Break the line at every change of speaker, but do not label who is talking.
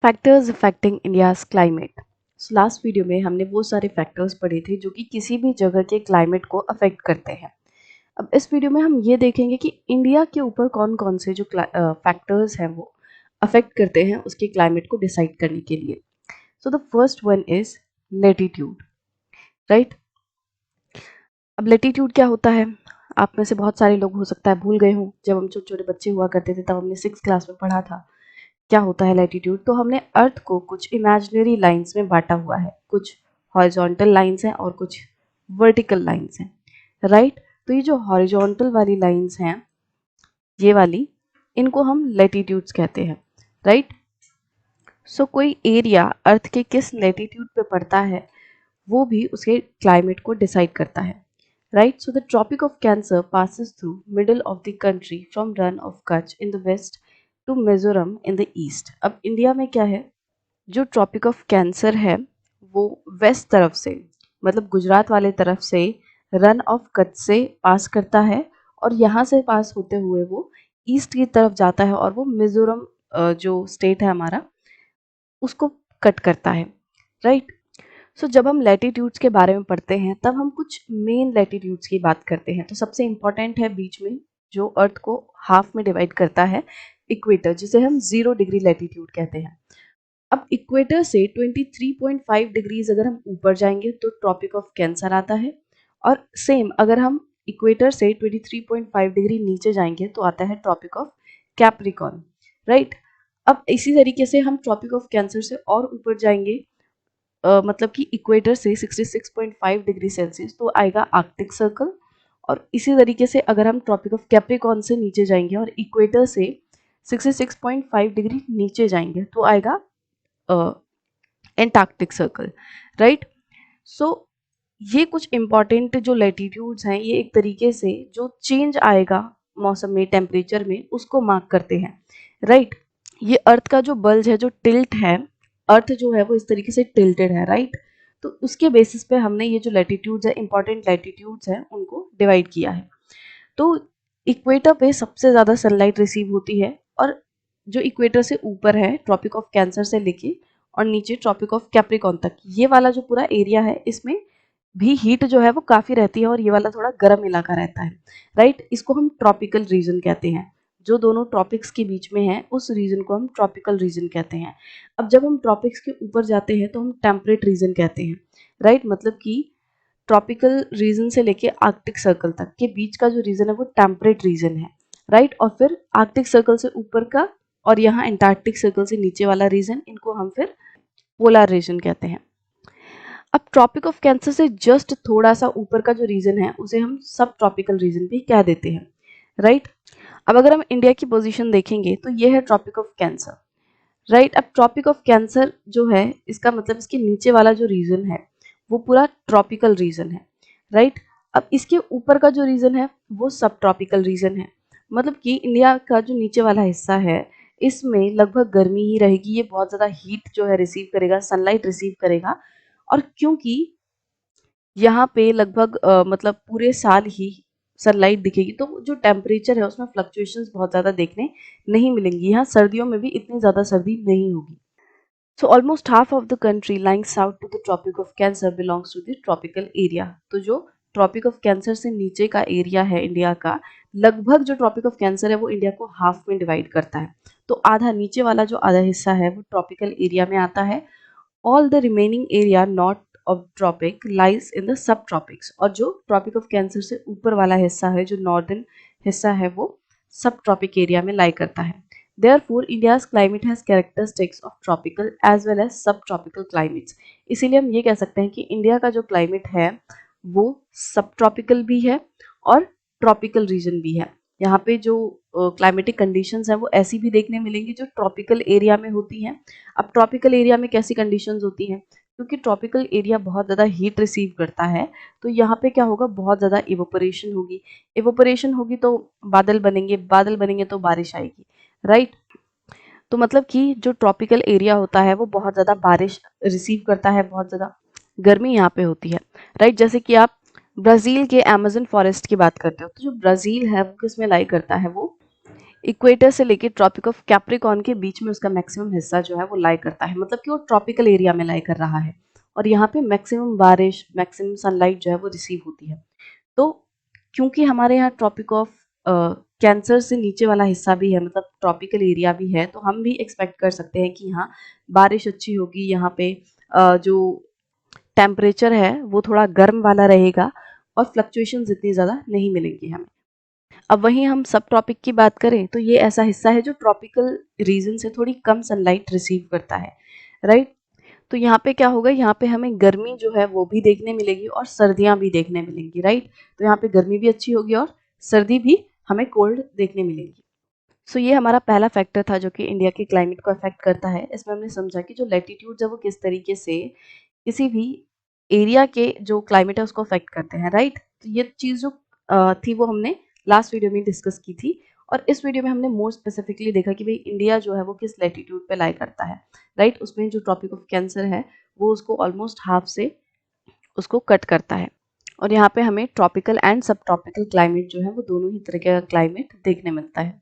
Factors affecting India's climate. So last video में हमने वो सारे फैक्टर्स पढ़े थे जो कि किसी भी जगह के क्लाइमेट को अफेक्ट करते हैं। अब इस वीडियो में हम ये देखेंगे कि इंडिया के ऊपर कौन कौन से जो फैक्टर्स हैं वो अफेक्ट करते हैं उसके क्लाइमेट को डिसाइड करने के लिए। So the first one is latitude, right. अब लेटीट्यूड क्या होता है, आप में से बहुत सारे लोग हो सकता है भूल गए हों। जब हम छोटे छोटे बच्चे हुआ करते थे तब हमने 6th क्लास में पढ़ा था क्या होता है लैटिट्यूड। तो हमने अर्थ को कुछ इमेजिनरी लाइंस में बांटा हुआ है, कुछ हॉरिजॉन्टल लाइंस हैं और कुछ वर्टिकल लाइंस हैं, राइट। तो ये जो हॉरिजॉन्टल वाली लाइंस हैं, ये वाली, इनको हम लैटिट्यूड्स कहते हैं, राइट। सो कोई एरिया अर्थ के किस लैटिट्यूड पे पड़ता है वो भी उसके क्लाइमेट को डिसाइड करता है, right. So the Tropic of Cancer passes through middle of the country from Rann of Kutch in the west to Mizoram in the east. अब इंडिया में क्या है, जो ट्रॉपिक ऑफ कैंसर है वो वेस्ट तरफ से, मतलब गुजरात वाले तरफ से रन ऑफ कच्छ से पास करता है और यहाँ से पास होते हुए वो ईस्ट की तरफ जाता है और वो मिजोरम जो स्टेट है हमारा उसको कट करता है, राइट। सो जब हम लैटिट्यूड्स के बारे में पढ़ते हैं तब हम कुछ मेन लैटिट्यूड्स की बात करते हैं। तो सबसे इम्पॉर्टेंट है बीच में जो अर्थ को हाफ में डिवाइड करता है, इक्वेटर, जिसे हम 0 डिग्री लैटिट्यूड कहते हैं। अब इक्वेटर से 23.5 डिग्रीज अगर हम ऊपर जाएंगे तो ट्रॉपिक ऑफ कैंसर आता है, और सेम अगर हम इक्वेटर से 23.5 डिग्री नीचे जाएंगे तो आता है ट्रॉपिक ऑफ कैप्रिकॉर्न, राइट। अब इसी तरीके से हम ट्रॉपिक ऑफ कैंसर से और ऊपर जाएंगे, मतलब कि इक्वेटर से 66.5 डिग्री सेल्सियस तो आएगा आर्कटिक सर्कल। और इसी तरीके से अगर हम ट्रॉपिक ऑफ कैप्रिकॉर्न से नीचे जाएंगे और इक्वेटर से 66.5 डिग्री नीचे जाएंगे तो आएगा एंटार्क्टिक सर्कल, राइट। सो ये कुछ इंपॉर्टेंट जो लैटिट्यूड्स हैं, ये एक तरीके से जो चेंज आएगा मौसम में, टेम्परेचर में, उसको मार्क करते हैं, राइट। ये अर्थ का जो बल्ज है, जो टिल्ट है, अर्थ जो है वो इस तरीके से टिल्टेड है, राइट। तो उसके बेसिस पे हमने ये जो लैटिट्यूड्स है, इंपॉर्टेंट लैटिट्यूड्स हैं, उनको डिवाइड किया है। तो इक्वेटर पे सबसे ज़्यादा सनलाइट रिसीव होती है, और जो इक्वेटर से ऊपर है ट्रॉपिक ऑफ कैंसर से लेके और नीचे ट्रॉपिक ऑफ कैप्रिकॉर्न तक, ये वाला जो पूरा एरिया है इसमें भी हीट जो है वो काफ़ी रहती है और ये वाला थोड़ा गर्म इलाका रहता है, राइट। इसको हम ट्रॉपिकल रीजन कहते हैं। जो दोनों ट्रॉपिक्स के बीच में है उस रीजन को हम ट्रॉपिकल रीजन कहते हैं। अब जब हम ट्रॉपिक्स के ऊपर जाते हैं तो हम टेम्परेट रीजन कहते हैं, राइट। मतलब कि ट्रॉपिकल रीजन से लेके आर्कटिक सर्कल तक के बीच का जो रीजन है वो टेम्परेट रीजन है, राइट। और फिर आर्कटिक सर्कल से ऊपर का और यहाँ एंटार्क्टिक सर्कल से नीचे वाला रीजन, इनको हम फिर पोलर रीजन कहते हैं। अब ट्रॉपिक ऑफ कैंसर से जस्ट थोड़ा सा ऊपर का जो रीजन है उसे हम सब ट्रॉपिकल रीजन भी कह देते हैं, राइट। अब अगर हम इंडिया की पोजीशन देखेंगे तो ये है ट्रॉपिक ऑफ कैंसर, राइट। अब ट्रॉपिक ऑफ कैंसर जो है इसका मतलब इसके नीचे वाला जो रीजन है वो पूरा ट्रॉपिकल रीजन है, राइट। अब इसके ऊपर का जो रीजन है वो सब ट्रॉपिकल रीजन है। मतलब कि इंडिया का जो नीचे वाला हिस्सा है इसमें लगभग गर्मी ही रहेगी, ये बहुत ज़्यादा हीट जो है रिसीव करेगा, सनलाइट रिसीव करेगा। और क्योंकि यहाँ पे लगभग मतलब पूरे साल ही सनलाइट दिखेगी तो जो टेम्परेचर है उसमें फ्लक्चुएशंस बहुत ज़्यादा देखने नहीं मिलेंगी। यहाँ सर्दियों में भी इतनी ज़्यादा सर्दी नहीं होगी। So almost half of the country lying south to the Tropic of Cancer belongs to the tropical area. तो जो ट्रॉपिक ऑफ कैंसर से नीचे का एरिया है इंडिया का, लगभग जो ट्रॉपिक ऑफ कैंसर है वो इंडिया को हाफ में डिवाइड करता है। तो आधा नीचे वाला जो आधा हिस्सा है वो ट्रॉपिकल एरिया में आता है। All the remaining area not of tropic lies in the subtropics. और जो ट्रॉपिक ऑफ कैंसर से ऊपर वाला हिस्सा है, जो नॉर्दर्न हिस्सा है, वो सब ट्रॉपिक एरिया में लाई करता है। Therefore, India's climate has characteristics of tropical as well as subtropical climates. इसीलिए हम ये कह सकते हैं कि इंडिया का जो क्लाइमेट है वो सब ट्रॉपिकल भी है और ट्रॉपिकल रीजन भी है। यहाँ पे जो क्लाइमेटिक कंडीशंस हैं वो ऐसी भी देखने मिलेंगी जो ट्रॉपिकल एरिया में होती हैं। अब ट्रॉपिकल एरिया में कैसी कंडीशंस होती हैं, क्योंकि ट्रॉपिकल एरिया बहुत ज़्यादा हीट रिसीव करता है तो यहाँ पे क्या होगा, बहुत ज़्यादा इवोपरेशन होगी। इवोपरेशन होगी तो बादल बनेंगे, बादल बनेंगे तो बारिश आएगी, राइट। तो मतलब कि जो ट्रॉपिकल एरिया होता है वो बहुत ज़्यादा बारिश रिसीव करता है, बहुत ज़्यादा गर्मी यहाँ पे होती है, राइट। जैसे कि आप ब्राज़ील के अमेज़न फॉरेस्ट की बात करते हो तो जो ब्राज़ील है वो किस में लाई करता है, वो इक्वेटर से लेके ट्रॉपिक ऑफ कैप्रिकॉर्न के बीच में उसका मैक्सिमम हिस्सा जो है वो लाई करता है, मतलब कि वो ट्रॉपिकल एरिया में लाई कर रहा है और यहाँ पे मैक्सिमम बारिश, मैक्सिमम सनलाइट जो है वो रिसीव होती है। तो क्योंकि हमारे यहाँ ट्रॉपिक ऑफ कैंसर से नीचे वाला हिस्सा भी है, मतलब ट्रॉपिकल एरिया भी है, तो हम भी एक्सपेक्ट कर सकते हैं कि यहाँ बारिश अच्छी होगी, यहाँ पे जो टेम्परेचर है वो थोड़ा गर्म वाला रहेगा और फ्लक्चुएशंस इतनी ज़्यादा नहीं मिलेंगी हमें। अब वहीं हम सब ट्रॉपिक की बात करें तो ये ऐसा हिस्सा है जो ट्रॉपिकल रीजन से थोड़ी कम सनलाइट रिसीव करता है, राइट। तो यहाँ पे क्या होगा, यहाँ पे हमें गर्मी जो है वो भी देखने मिलेगी और सर्दियाँ भी देखने मिलेंगी, राइट। तो यहाँ पे गर्मी भी अच्छी होगी और सर्दी भी हमें कोल्ड देखने मिलेगी। सो ये हमारा पहला फैक्टर था जो कि इंडिया के क्लाइमेट को अफेक्ट करता है। इसमें हमने समझा कि जो लैटिट्यूड है वो किस तरीके से किसी भी एरिया के जो क्लाइमेट है उसको अफेक्ट करते हैं, राइट। तो ये चीज़ जो थी वो हमने लास्ट वीडियो में डिस्कस की थी और इस वीडियो में हमने मोर स्पेसिफिकली देखा कि भाई इंडिया जो है वो किस लैटिट्यूड पे लाई करता है, राइट। उसमें जो ट्रॉपिक ऑफ कैंसर है वो उसको ऑलमोस्ट हाफ से उसको कट करता है और यहाँ पे हमें ट्रॉपिकल एंड सब ट्रॉपिकल क्लाइमेट जो है वो दोनों ही तरह का क्लाइमेट देखने मिलता है।